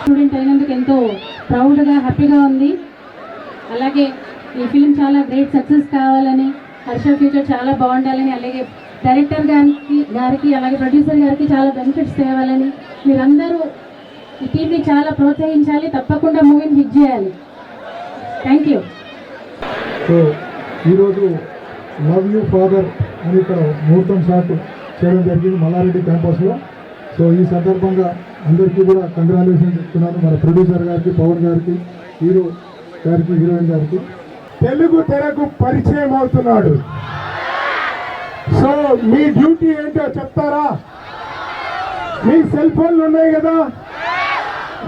Student అయినందుకు ఎంతో ప్రౌడ్గా హ్యాపీగా ఉంది. అలాగే ఈ ఫిలిం చాలా గ్రేట్ సక్సెస్ కావాలని, హర్ష ఫ్యూచర్ చాలా బాగుండాలని, అలాగే డైరెక్టర్ గారికి అలాగే ప్రొడ్యూసర్ గారికి చాలా బెనిఫిట్స్ తేవాలని మీరందరూ ఈ టీంని చాలా ప్రోత్సహించాలి. తప్పకుండా మూవీని హిట్ చేయాలి. Thank you. సో ఈరోజు లవ్ యూ ఫాదర్ అని ఇక్కడ ముహూర్తం షాట్ చేయడం జరిగింది మల్లారెడ్డి క్యాంపస్లో. సో ఈ సందర్భంగా అందరికీ కూడా కంగ్రాచులేషన్ చెప్తున్నాను. మన ప్రొడ్యూసర్ గారికి, పవన్ గారికి, హీరో గారికి, హీరోయిన్ గారికి. తెలుగు తెరకు పరిచయం అవుతున్నాడు. సో మీ డ్యూటీ ఏంటో చెప్తారా? మీ సెల్ ఫోన్లు ఉన్నాయి కదా,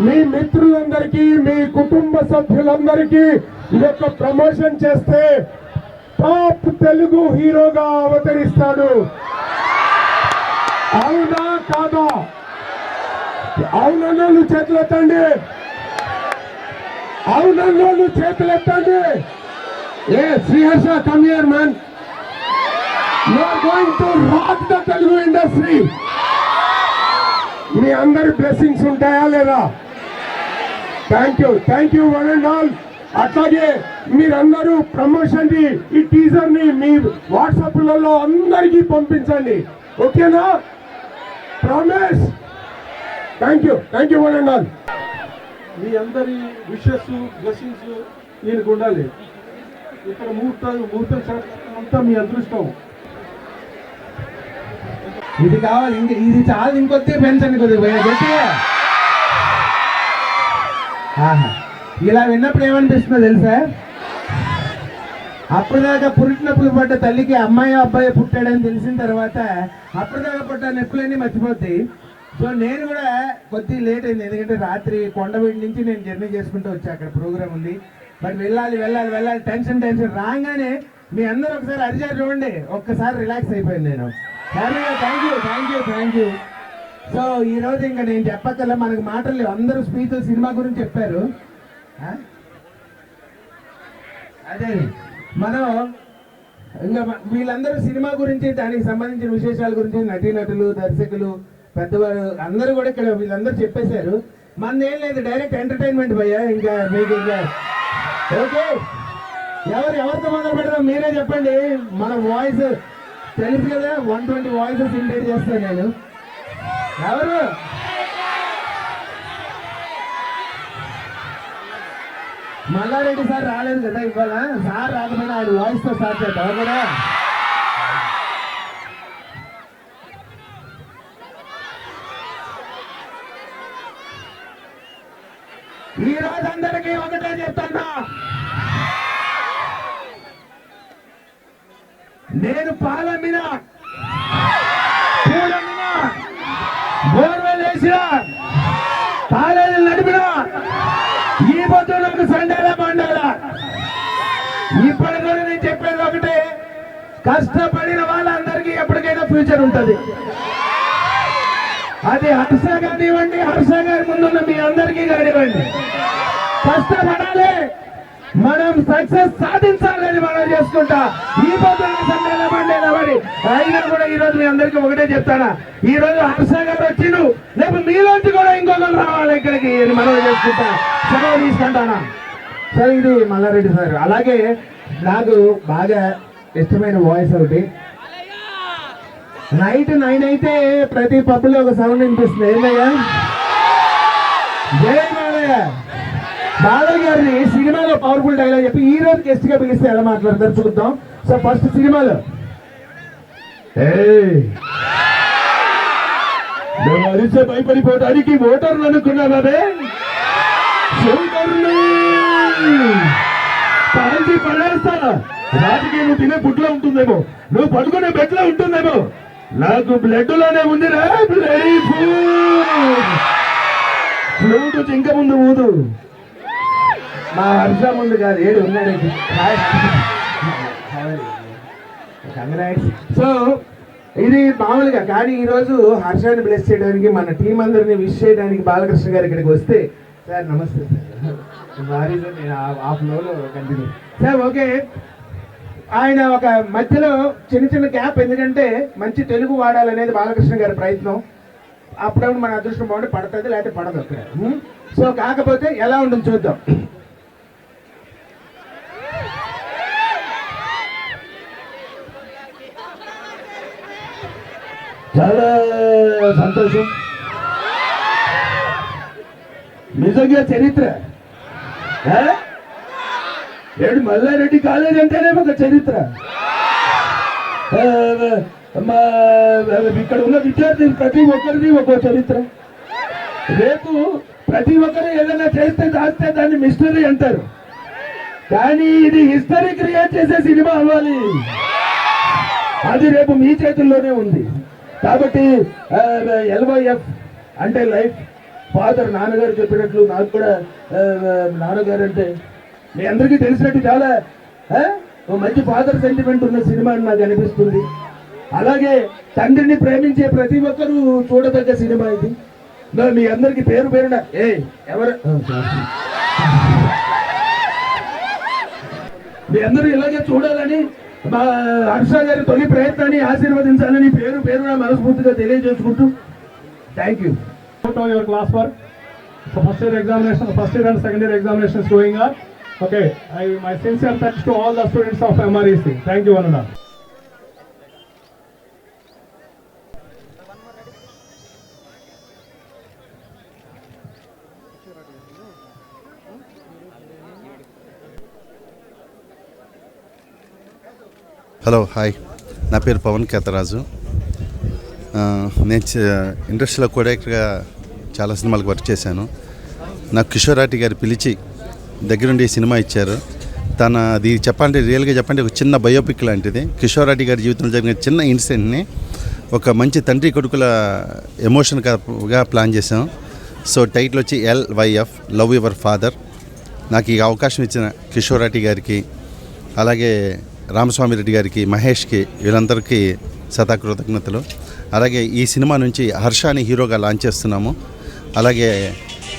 మీ మిత్రులందరికీ, మీ కుటుంబ సభ్యులందరికీ ఈ యొక్క ప్రమోషన్ చేస్తే టాప్ తెలుగు హీరోగా అవతరిస్తాడు. అవునా కాదా? అవునన్నోళ్ళు చేతులెత్తండి, అవునన్నోళ్ళు చేతులెత్తండి. ఏ Sriharsha, come here man. You are going to rock the Telugu industry. మీ అందరి బ్లెస్సింగ్స్ ఉంటాయా లేదా? Thank you one and all. అట్లాగే మీరందరూ ప్రమోషన్ ని, ఈ టీజర్ ని మీ వాట్సాప్లలో అందరికీ పంపించండి. ఓకేనా? Promise. Thank you one and all. మీ అందరి విషెస్, బ్లెస్సింగ్స్ దీనికి ఉండాలి. ఇక్కడ ముహూర్తం షాట్ అంతా మీ అదృష్టం. ఇది కావాలి, ఇది చాలా, ఇంకొద్ది పెంచండి కొద్దిగా గట్టిగా. ఇలా విన్నప్పుడు ఏమనిపిస్తుందో తెలుసా? అప్పటిదాకా పుట్టినప్పుడు పడ్డ తల్లికి అమ్మాయి అబ్బాయి పుట్టాడని తెలిసిన తర్వాత అప్పటిదాకా పడ్డ నొప్పులన్నీ మర్చిపోతాయి. సో నేను కూడా కొద్దిగా లేట్ అయింది, ఎందుకంటే రాత్రి కొండవీడి నుంచి నేను జర్నీ చేసుకుంటూ వచ్చా. అక్కడ ప్రోగ్రామ్ ఉంది, బట్ వెళ్ళాలి. టెన్షన్ రాగానే మీ అందరూ ఒకసారి అరిచారు చూడండి, ఒక్కసారి రిలాక్స్ అయిపోయింది నేను. Thank you. సో ఈరోజు ఇంకా నేను చెప్పక్కర్లే, మనకు మాటలు లేవు. అందరూ స్పీచ్లు సినిమా గురించి చెప్పారు. అదే మనం ఇంకా వీళ్ళందరూ సినిమా గురించి, దానికి సంబంధించిన విశేషాల గురించి, నటీనటులు, దర్శకులు, పెద్దవారు అందరూ కూడా ఇక్కడ వీళ్ళందరూ చెప్పేశారు. మనదేం లేదు, డైరెక్ట్ ఎంటర్టైన్మెంట్ భయ్యా. ఇంకా మీకు ఇంకా ఓకే, ఎవరితో మొదలు పెడదాం మీరే చెప్పండి. మన వాయిస్ తెలుసు కదా, 120 వాయిసెస్ ఇంటైట్ చేస్తాను నేను. ఎవరు? మల్లారెడ్డి సార్ రాలేదు కదా ఇవాళ. సార్ రాకపోయినా ఆయన వాయిస్ తో స్టార్ట్ చేద్దాం కూడా. ఈ రోజు అందరికీ ఒకటే చెప్తున్నా, నేను పాలమ్మిన, పూలమ్మిన, బోర్వెల్ వేసిన, కాలేజీలు నడిపిన, ఈ పొద్దు నాకు సండేలా మండేలా. ఇప్పటి కూడా నేను చెప్పేది ఒకటే, కష్టపడిన వాళ్ళందరికీ ఎప్పటికైనా ఫ్యూచర్ ఉంటుంది. అది హర్ష కానివ్వండి, హర్ష గారి ముందున్న మీ అందరికీ కానివ్వండి, కష్టపడాలి, మనం సక్సెస్ సాధించాలని మనం చేసుకుంటా. ఈ పొద్దున సండేలా మండేలా పడి అయినా కూడా ఈ రోజు మీ అందరికీ ఒకటే చెప్తానా, ఈ రోజు హర్ష గారు వచ్చిండు, రేపు మీలోంచి కూడా ఇంకొకరు రావాలి ఇక్కడికి మనం చేసుకుంటా. సెలవు తీసుకుంటానా? సరే, ఇది మల్లారెడ్డి సార్. అలాగే నాకు బాగా ఇష్టమైన వాయిస్ ఒకటి, నైట్ 9 అయితే ప్రతి పబ్బులో ఒక సౌండ్ వినిపిస్తుంది. ఏంటయ్యా? జై బాలయ్య. బాలయ్య గారిని సినిమాలో పవర్ఫుల్ డైలాగ్ చెప్పి ఈ రోజు గెస్ట్ గా పిలిస్తే ఎలా మాట్లాడతారు చూద్దాం. సో ఫస్ట్ సినిమాలో అరిసే భయపడిపోవడానికి ఓటర్లు అనుకున్నావే, పాల్చి పడేస్తా. రాజకీయ నువ్వు తినే బుడ్లో ఉంటుందేమో, నువ్వు పడుకునే బెడ్లో ఉంటుందేమో, నాకు బ్లడ్ లోనే ఉందిరా. ఫ్లూట్ చింక ముందు ఊదు, మా హర్ష ముందు కాదు, ఏడు ఉన్నాడు. సో ఇది మామూలుగా, కానీ ఈరోజు హర్షాన్ని బ్లెస్ చేయడానికి, మన టీం అందరినీ విష్ చేయడానికి బాలకృష్ణ గారు ఇక్కడికి వస్తే, సార్ నమస్తే సార్, నేను ఆ ఫ్లోలో కంటిన్యూ సార్. ఓకే, ఆయన ఒక మధ్యలో చిన్న గ్యాప్, ఎందుకంటే మంచి తెలుగు వాడాలనేది బాలకృష్ణ గారి ప్రయత్నం. అప్పుడప్పుడు మన అదృష్టం బాగుంటే పడుతుంది, లేకపోతే పడదు అక్కడ. సో కాకపోతే ఎలా ఉంటుంది చూద్దాం. చాలా సంతోషం, నిజంగా చరిత్ర. ఏడు మల్లారెడ్డి కాలేజ్ అంటేనే ఒక చరిత్ర. ఇక్కడ ఉన్న విద్యార్థులు ప్రతి ఒక్కరిది ఒక చరిత్ర. రేపు ప్రతి ఒక్కరు ఏదైనా చేస్తే దాస్తే దాన్ని మిస్టరీ అంటారు, కానీ ఇది హిస్టరీ క్రియేట్ చేసే సినిమా అవ్వాలి. అది రేపు మీ చేతుల్లోనే ఉంది. కాబట్టి LYF అంటే లైఫ్. ఫాదర్ నాన్నగారు చెప్పినట్లు నాకు కూడా నాన్నగారు అంటే మీ అందరికీ తెలిసినట్టు చాలా మంచి ఫాదర్ సెంటిమెంట్ ఉన్న సినిమా అని నాకు అనిపిస్తుంది. అలాగే తండ్రిని ప్రేమించే ప్రతి ఒక్కరూ చూడదగ్గ సినిమా ఇది. మీ అందరికి పేరు పేరున ఎవరు మీ అందరూ ఇలాగే చూడాలని, మా హర్ష గారి తొలి ప్రయత్నాన్ని ఆశీర్వదించాలని పేరు పేరున మనస్ఫూర్తిగా తెలియజేసుకుంటూ thank you. On your class work, so first year and second year examination is going on. Okay, my sincere thanks to all the students of MREC. Thank you, Ananda. Hello, hi, నా పేరు పవన్ కేతరాజు. నేను ఇండస్ట్రీలో కోడైరెక్టర్గా చాలా సినిమాలకు work చేశాను. నాకు కిషోరాటి గారు పిలిచి దగ్గరుండి సినిమా ఇచ్చారు. అది చెప్పాలంటే రియల్గా చెప్పంటే ఒక చిన్న బయోపిక్ లాంటిది. కిషోరాటి గారి జీవితంలో జరిగిన చిన్న ఇన్సిడెంట్ని ఒక మంచి తండ్రి కొడుకుల ఎమోషన్గా ప్లాన్ చేశాం. సో టైటిల్ వచ్చి LYF, లవ్ యువర్ ఫాదర్. నాకు ఈ అవకాశం ఇచ్చిన కిషోరాటి గారికి, అలాగే రామస్వామి రెడ్డి గారికి, మహేష్కి, వీళ్ళందరికీ కృతజ్ఞతలు. అలాగే ఈ సినిమా నుంచి హర్షాని హీరోగా లాంచ్ చేస్తున్నాము. అలాగే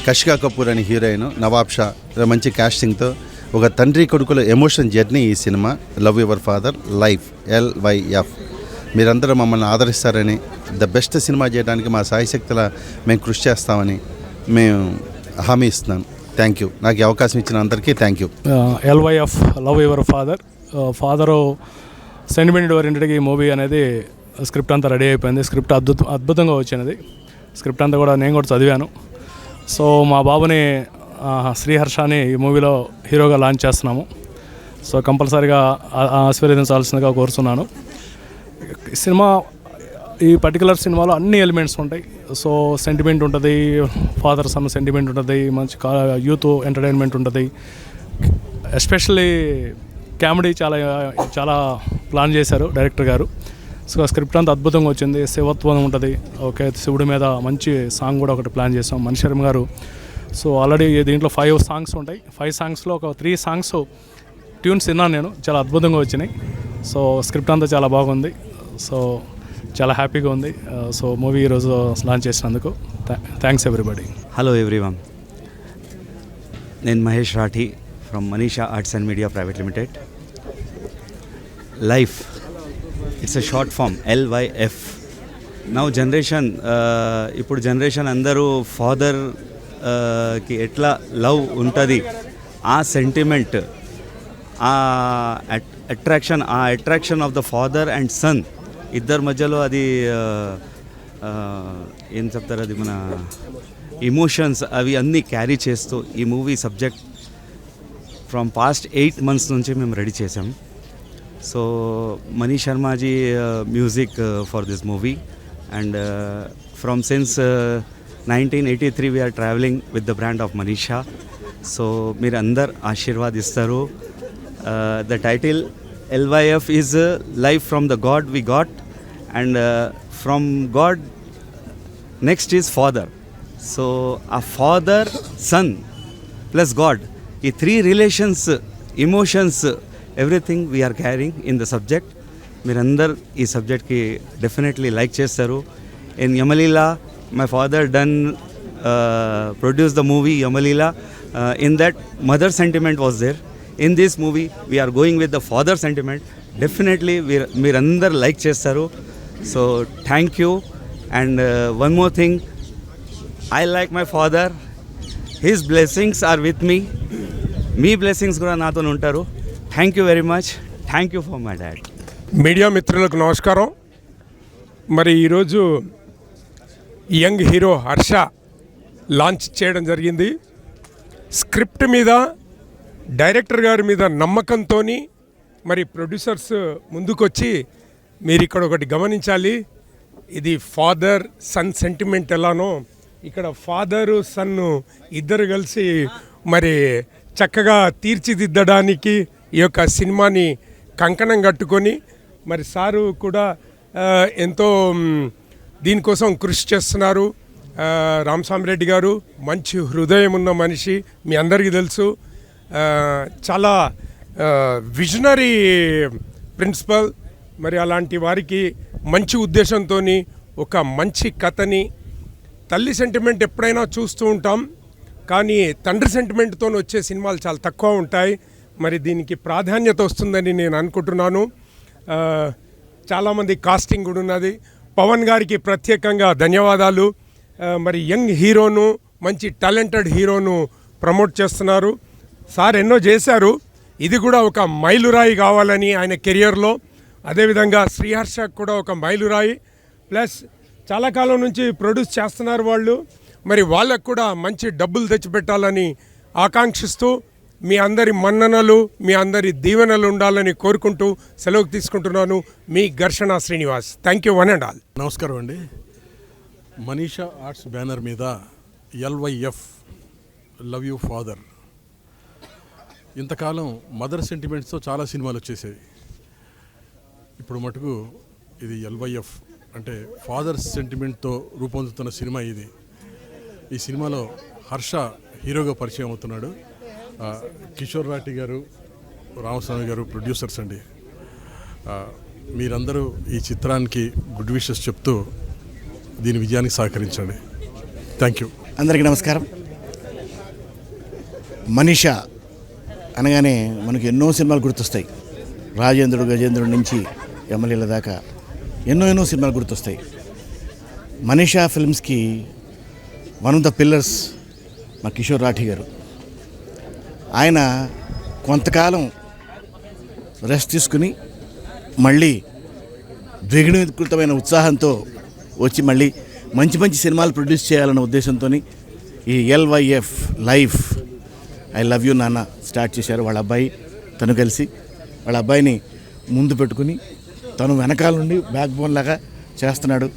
కషికా కపూర్ అని హీరోయిన్, నవాబ్ షా, మంచి కాస్టింగ్తో ఒక తండ్రి కొడుకుల ఎమోషన్ జర్నీ ఈ cinema love your father life LYF. మీరందరూ మమ్మల్ని ఆదరిస్తారని, ద బెస్ట్ సినిమా చేయడానికి మా సాయశక్తుల మేము కృషి చేస్తామని మేము హామీ ఇస్తున్నాను. Thank you. నాకు ఈ అవకాశం ఇచ్చిన అందరికీ thank you. LYF, love your father. Father sentiment ఓరియంటెడ్గా ఈ మూవీ అనేది స్క్రిప్ట్ అంతా రెడీ అయిపోయింది. స్క్రిప్ట్ అద్భుతంగా వచ్చినది. స్క్రిప్ట్ అంతా కూడా నేను కూడా చదివాను. సో మా బాబుని శ్రీహర్షాని ఈ మూవీలో హీరోగా లాంచ్ చేస్తున్నాము. సో కంపల్సరీగా ఆశీర్వదించాల్సిందిగా కోరుతున్నాను. ఈ పర్టికులర్ సినిమాలో అన్ని ఎలిమెంట్స్ ఉంటాయి. సో సెంటిమెంట్ ఉంటుంది, ఫాదర్ సన్ సెంటిమెంట్ ఉంటుంది, మంచి యూత్ ఎంటర్టైన్మెంట్ ఉంటుంది, ఎస్పెషల్లీ కామెడీ చాలా ప్లాన్ చేశారు డైరెక్టర్ గారు. సో స్క్రిప్ట్ అంతా అద్భుతంగా వచ్చింది. శివత్వం ఉంటుంది. ఓకే, శివుడి మీద మంచి సాంగ్ కూడా ఒకటి ప్లాన్ చేసాం మణి శర్మ గారు. సో ఆల్రెడీ దీంట్లో 5 సాంగ్స్ ఉంటాయి. 5 సాంగ్స్లో ఒక 3 సాంగ్స్ ట్యూన్స్ విన్నాను నేను, చాలా అద్భుతంగా వచ్చినాయి. సో స్క్రిప్ట్ అంతా చాలా బాగుంది. సో చాలా హ్యాపీగా ఉంది. సో మూవీ ఈరోజు లాంచ్ చేసినందుకు థ్యాంక్స్ ఎవ్రీబడి. హలో ఎవ్రీవన్, నేను Mahesh Rathi from Manisha arts and media private limited. Life, it's a short film LYF. Now generation, ఇప్పుడు జనరేషన్ అందరూ ఫాదర్కి ఎట్లా లవ్ ఉంటుంది, ఆ సెంటిమెంట్, ఆ attraction of the father and son ఇద్దరి మధ్యలో అది ఏం చెప్తారు, అది మన ఎమోషన్స్ అవి అన్నీ క్యారీ చేస్తూ ఈ movie subject from past 8 months నుంచి మేము రెడీ చేసాం. So money Sharmaji music for this movie and from since 1983 we are traveling with the brand of Manisha. So మీరు అందరు ఆశీర్వాదిస్తారు. The title LYF is life from the God we got, and from God next is father. So a father, son plus God, ఈ 3 relations, emotions, everything we are carrying in the subject. మీరందరు ఈ సబ్జెక్ట్కి definitely like చేస్తారు. In Yamalila, my father produced the movie Yamalila. In that, mother sentiment was there. In this movie, we are going with the father sentiment. Definitely, మీరందరు like చేస్తారు. So, thank you. And one more thing, I like my father, his blessings are with me. మీ blessings కూడా నాతో ఉంటారు. Thank you very much. Thank you for my dad. Media మిత్రులకు నమస్కారం. మరి ఈరోజు యంగ్ హీరో హర్ష లాంచ్ చేయడం జరిగింది. స్క్రిప్ట్ మీద, డైరెక్టర్ గారి మీద నమ్మకంతో మరి ప్రొడ్యూసర్స్ ముందుకొచ్చి మీరు ఇక్కడ ఒకటి గమనించాలి, ఇది ఫాదర్ సన్ సెంటిమెంట్ ఎలానో ఇక్కడ ఫాదరు సన్ను ఇద్దరు కలిసి మరి చక్కగా తీర్చిదిద్దడానికి ఈ యొక్క సినిమాని కంకణం కట్టుకొని మరి సారు కూడా ఎంతో దీనికోసం కృషి చేస్తున్నారు. రామస్వామిరెడ్డి గారు మంచి హృదయం ఉన్న మనిషి, మీ అందరికీ తెలుసు. చాలా విజనరీ ప్రిన్సిపల్. మరి అలాంటి వారికి మంచి ఉద్దేశంతో ఒక మంచి కథని, తల్లి సెంటిమెంట్ ఎప్పుడైనా చూస్తూ ఉంటాం కానీ తండ్రి సెంటిమెంట్తో వచ్చే సినిమాలు చాలా తక్కువ ఉంటాయి. మరి దీనికి ప్రాధాన్యత వస్తుందని నేను అనుకుంటున్నాను. చాలామంది కాస్టింగ్ కూడా ఉన్నది. పవన్ గారికి ప్రత్యేకంగా ధన్యవాదాలు. మరి యంగ్ హీరోను, మంచి టాలెంటెడ్ హీరోను ప్రమోట్ చేస్తున్నారు. సార్ ఎన్నో చేశారు, ఇది కూడా ఒక మైలురాయి కావాలని ఆయన కెరియర్లో. అదేవిధంగా శ్రీహర్ష కూడా ఒక మైలురాయి. ప్లస్ చాలా కాలం నుంచి ప్రొడ్యూస్ చేస్తున్నారు వాళ్ళు. మరి వాళ్ళకు కూడా మంచి డబ్బులు తెచ్చిపెట్టాలని ఆకాంక్షిస్తూ మీ అందరి మన్ననలు, మీ అందరి దీవెనలు ఉండాలని కోరుకుంటూ సెలవు తీసుకుంటున్నాను. మీ ఘర్షణ Srinivas. Thank you one and all. నమస్కారం అండి. మనీషా ఆర్ట్స్ బ్యానర్ మీద LYF లవ్ యూ ఫాదర్, ఇంతకాలం మదర్ సెంటిమెంట్స్తో చాలా సినిమాలు వచ్చేసేవి. ఇప్పుడు మటుకు ఇది LYF అంటే ఫాదర్ సెంటిమెంట్తో రూపొందుతున్న సినిమా ఇది. ఈ సినిమాలో హర్ష హీరోగా పరిచయం అవుతున్నాడు. కిషోర్ రాటి గారు, రామస్వామి గారు ప్రొడ్యూసర్స్ అండి. మీరందరూ ఈ చిత్రానికి గుడ్ విషెస్ చెప్తూ దీని విజయానికి సహకరించండి. Thank you. అందరికీ నమస్కారం. మనీషా అనగానే మనకు ఎన్నో సినిమాలు గుర్తొస్తాయి. రాజేంద్రుడు, గజేంద్రుడి నుంచి ఎమ్మెల్యేల దాకా ఎన్నో సినిమాలు గుర్తొస్తాయి. మనీషా ఫిల్మ్స్కి వన్ ఆఫ్ ద పిల్లర్స్ మా కిషోర్ రాఠీ గారు. ఆయన కొంతకాలం రెస్ట్ తీసుకుని మళ్ళీ ద్విగుణీకృతమైన ఉత్సాహంతో వచ్చి మళ్ళీ మంచి సినిమాలు ప్రొడ్యూస్ చేయాలన్న ఉద్దేశంతో ఈ LYF life I love you నాన్న స్టార్ట్ చేశారు. వాళ్ళ అబ్బాయి తను కలిసి వాళ్ళ అబ్బాయిని ముందు పెట్టుకుని తను వెనకాల నుండి బ్యాక్ బోన్ లాగా చేస్తున్నాడు.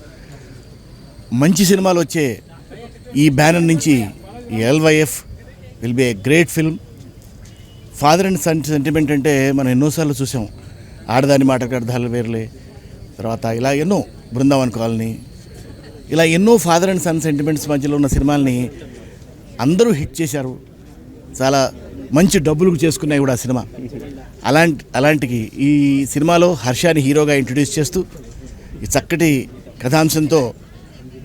మంచి సినిమాలు వచ్చే ఈ బ్యానర్ నుంచి ఈ LYF will be a great film. Father and son sentiment అంటే మనం ఎన్నోసార్లు చూసాం. ఆడదాని మాటకు అర్థాలు వేర్లే, తర్వాత ఇలా ఎన్నో, బృందావన్ కాలనీ, ఇలా ఎన్నో ఫాదర్ అండ్ సన్ సెంటిమెంట్స్ మధ్యలో ఉన్న సినిమాల్ని అందరూ హిట్ చేశారు. చాలా మంచి డబ్బులు చేసుకున్నాయి కూడా ఆ సినిమా. అలాంటికి ఈ సినిమాలో హర్షాని హీరోగా ఇంట్రడ్యూస్ చేస్తూ ఈ చక్కటి కథాంశంతో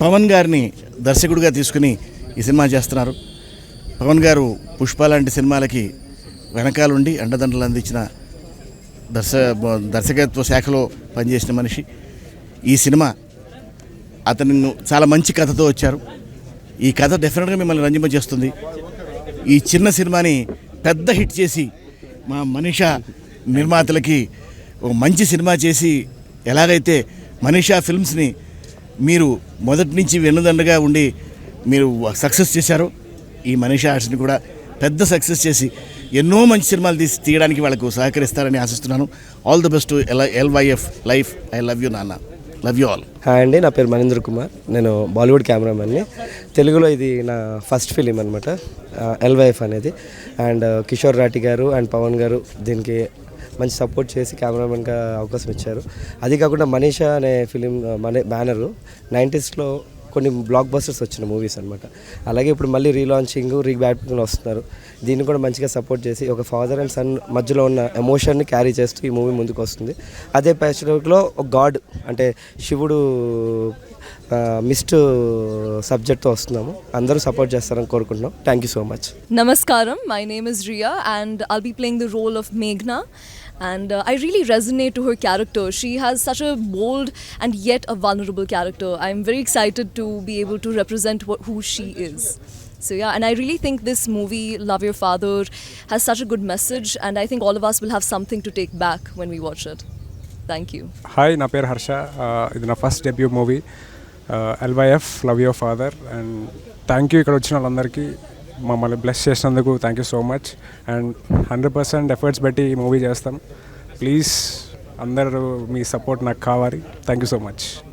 పవన్ గారిని దర్శకుడిగా తీసుకుని ఈ సినిమా చేస్తున్నారు. పవన్ గారు పుష్ప లాంటి సినిమాలకి వెనకాలండి అండదండలు అందించిన దర్శకత్వ శాఖలో పనిచేసిన మనిషి. ఈ సినిమా అతను చాలా మంచి కథతో వచ్చారు. ఈ కథ డెఫినెట్గా మిమ్మల్ని రంజింపజేస్తుంది. ఈ చిన్న సినిమాని పెద్ద హిట్ చేసి మా మనీషా నిర్మాతలకి ఒక మంచి సినిమా చేసి, ఎలాగైతే మనీషా ఫిల్మ్స్ని మీరు మొదటి నుంచి వెన్నుదండగా ఉండి మీరు సక్సెస్ చేశారో, ఈ మనీషా ఆర్ట్స్ని కూడా పెద్ద సక్సెస్ చేసి ఎన్నో మంచి సినిమాలు తీయడానికి వాళ్ళకు సహకరిస్తారని ఆశిస్తున్నాను. All the best. LYF life I love you నాన్న. Love you all. హాయ్ అండి, నా పేరు మనీంద్ర కుమార్. నేను బాలీవుడ్ కెమెరామెన్ని. తెలుగులో ఇది నా ఫస్ట్ ఫిలిం అనమాట, LYF అనేది. అండ్ కిషోర్ రాటి గారు అండ్ పవన్ గారు దీనికి మంచి సపోర్ట్ చేసి కెమెరామెన్గా అవకాశం ఇచ్చారు. అది కాకుండా మనీషా అనే ఫిలిం బ్యానరు 90sలో కొన్ని బ్లాక్ బస్టర్స్ వచ్చిన మూవీస్ అనమాట. అలాగే ఇప్పుడు మళ్ళీ రీలాంచింగ్, రీబ్యాటింగ్ వస్తున్నారు. దీన్ని కూడా మంచిగా సపోర్ట్ చేసి ఒక ఫాదర్ అండ్ సన్ మధ్యలో ఉన్న ఎమోషన్ని క్యారీ చేస్తూ ఈ మూవీ ముందుకు వస్తుంది. అదే ప్యాచ్లో ఒక గాడ్ అంటే శివుడు మిస్ట్ సబ్జెక్ట్తో వస్తున్నాము. అందరూ సపోర్ట్ చేస్తారని కోరుకుంటున్నాం. Thank you so much. Namaskaram, my name is Riya and I'll be playing the role of Meghna. And I really resonate to her character. She has such a bold and yet a vulnerable character. I'm very excited to be able to represent who she is. So yeah, and I really think this movie, Love Your Father, has such a good message, and I think all of us will have something to take back when we watch it. Thank you. Hi, నా పేరు హర్ష. ఇది నా first debut movie LYF love your father. And thank you ఇక్కడ వచ్చిన వాళ్ళందరికీ, మమ్మల్ని bless చేసినందుకు thank you so much. And 100% efforts పెట్టి ఈ మూవీ చేస్తాం. ప్లీజ్ అందరూ మీ సపోర్ట్ నాకు కావాలి. Thank you so much.